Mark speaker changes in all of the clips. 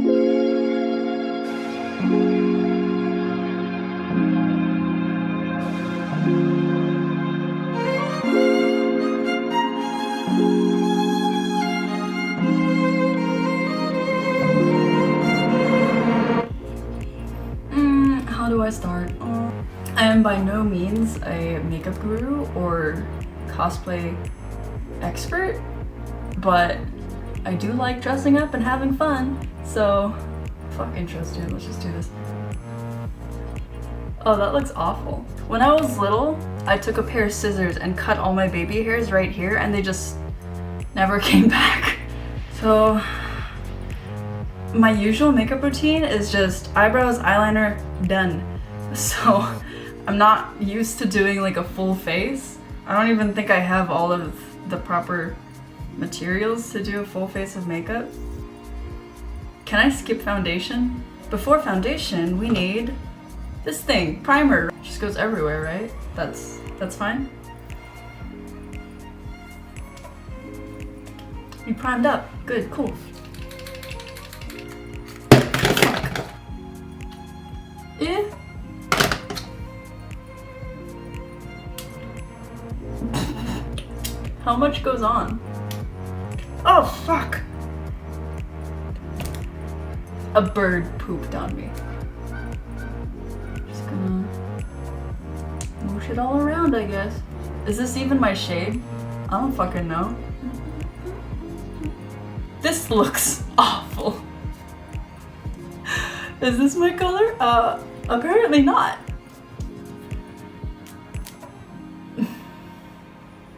Speaker 1: How do I start? I am by no means a makeup guru or cosplay expert, but I do like dressing up and having fun, so fuck intros, dude. Let's just do this. Oh, that looks awful. When I was little, I took a pair of scissors and cut all my baby hairs right here, and they just never came back. So my usual makeup routine is just eyebrows, eyeliner, done. So I'm not used to doing like a full face. I don't even think I have all of the proper materials to do a full face of makeup. Can I skip foundation? Before foundation, we need this thing, primer. It just goes everywhere, right? That's fine. You primed up. Good, cool. Yeah. How much goes on? Oh, fuck! A bird pooped on me. Just gonna moosh it all around, I guess. Is this even my shade? I don't fucking know. This looks awful. Is this my color? Apparently not.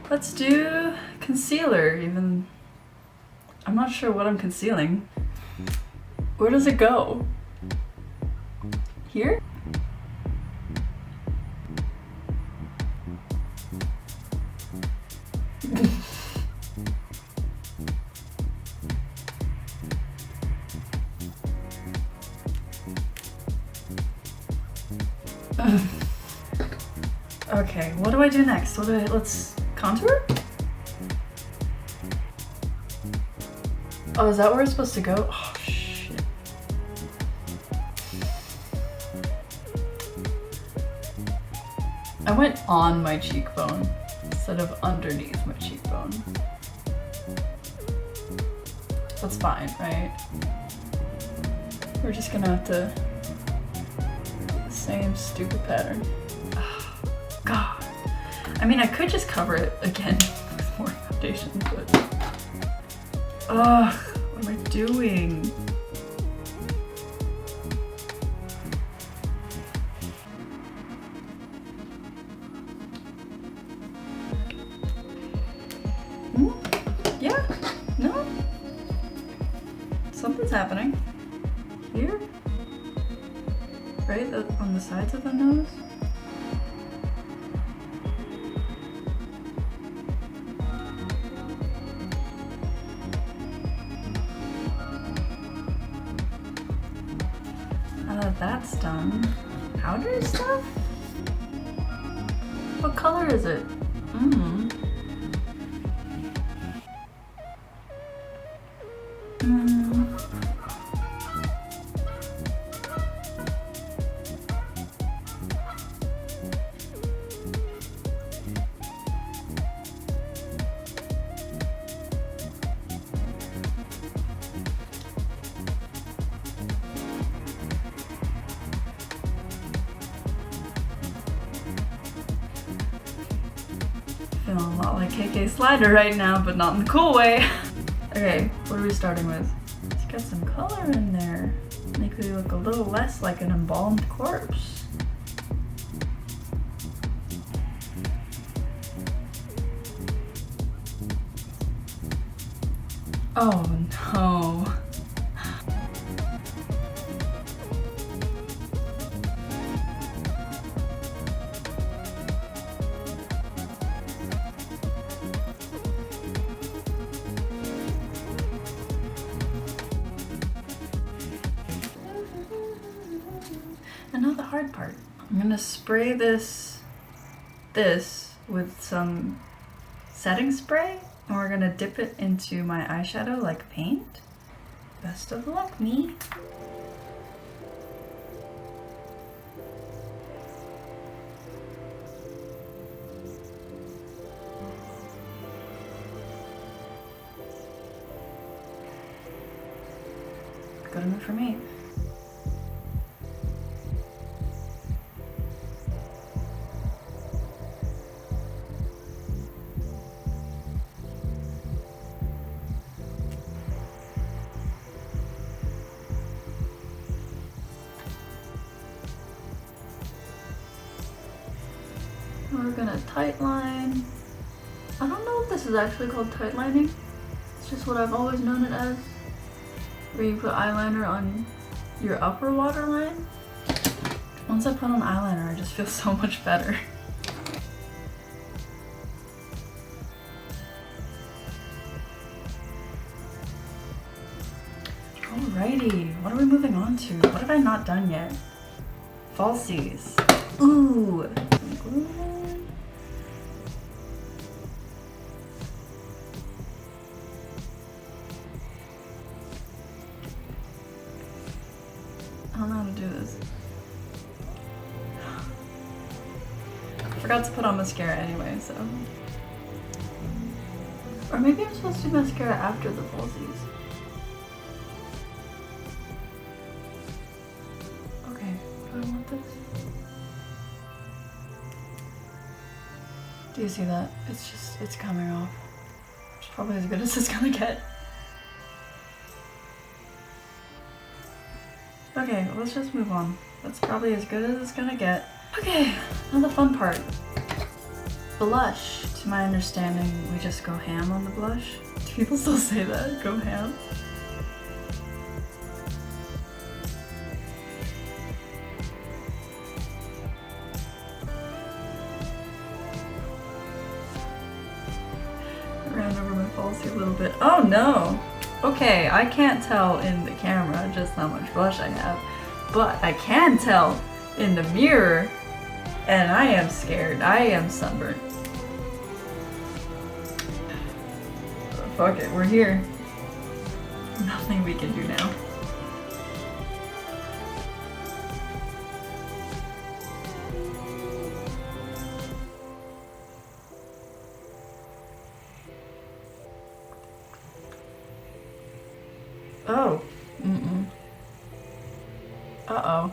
Speaker 1: Let's do concealer, even. I'm not sure what I'm concealing. Where does it go? Here? Okay, what do I do next? Let's contour? Oh, is that where it's supposed to go? Oh, shit. I went on my cheekbone instead of underneath my cheekbone. That's fine, right? We're just gonna have to do the same stupid pattern. Oh, God. I mean, I could just cover it again with more foundation, but... Ugh, what am I doing? Yeah? No? Something's happening. Here? Right? On the sides of the nose? Now that that's done, powder stuff? What color is it? Feeling a lot like KK Slider right now, but not in the cool way. Okay, what are we starting with? Let's get some color in there. Make me look a little less like an embalmed corpse. Oh no. And now the hard part. I'm gonna spray this with some setting spray, and we're gonna dip it into my eyeshadow like paint. Best of luck, me. Good enough for me. We're gonna tight line. I don't know if this is actually called tight lining. It's just what I've always known it as. Where you put eyeliner on your upper waterline. Once I put on eyeliner, I just feel so much better. Alrighty, what are we moving on to? What have I not done yet? Falsies. Ooh. I don't know how to do this. I forgot to put on mascara anyway, so. Or maybe I'm supposed to do mascara after the falsies. Okay, do I want this? Do you see that? It's coming off. It's probably as good as it's gonna get. Okay, let's just move on. That's probably as good as it's gonna get. Okay, now the fun part. Blush. To my understanding, we just go ham on the blush. Do people still say that? Go ham? I ran over my falsie a little bit. Oh no! Okay, I can't tell in the camera just how much blush I have, but I can tell in the mirror, and I am scared. I am sunburned. Fuck it, we're here. Nothing we can do now. Oh. Mm-mm. Uh-oh.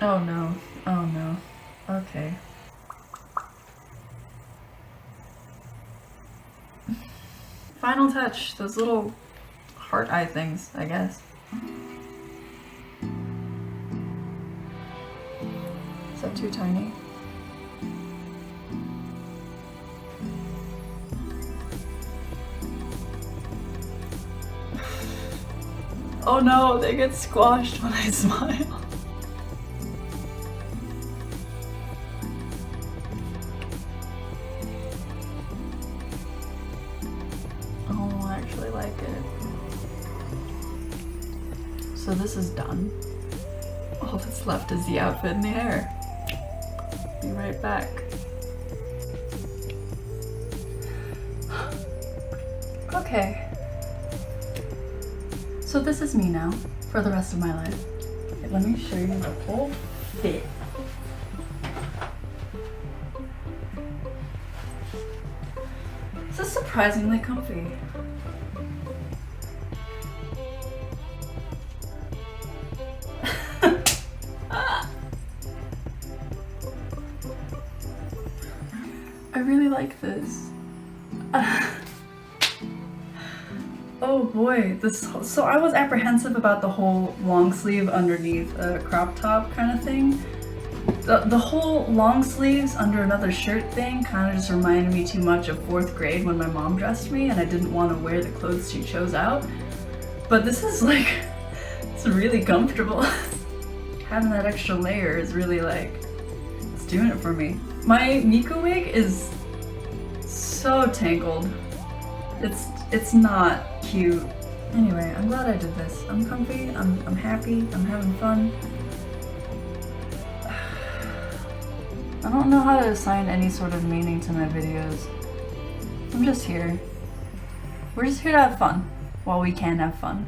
Speaker 1: Oh no. Oh no. Okay. Final touch. Those little heart eye things, I guess. Is that too tiny? Oh no, they get squashed when I smile. Oh, I actually like it. So this is done. All that's left is the outfit and the hair. Be right back. Okay. So this is me now, for the rest of my life. Okay, let me show you the whole fit. This is surprisingly comfy. I really like this. Oh boy, so I was apprehensive about the whole long sleeve underneath a crop top kind of thing. The whole long sleeves under another shirt thing kind of just reminded me too much of 4th grade when my mom dressed me and I didn't want to wear the clothes she chose out. But this is like, it's really comfortable. Having that extra layer is really like, it's doing it for me. My Miku wig is so tangled. It's not cute. Anyway, I'm glad I did this. I'm comfy, I'm happy, I'm having fun. I don't know how to assign any sort of meaning to my videos. I'm just here. We're just here to have fun, while we can have fun.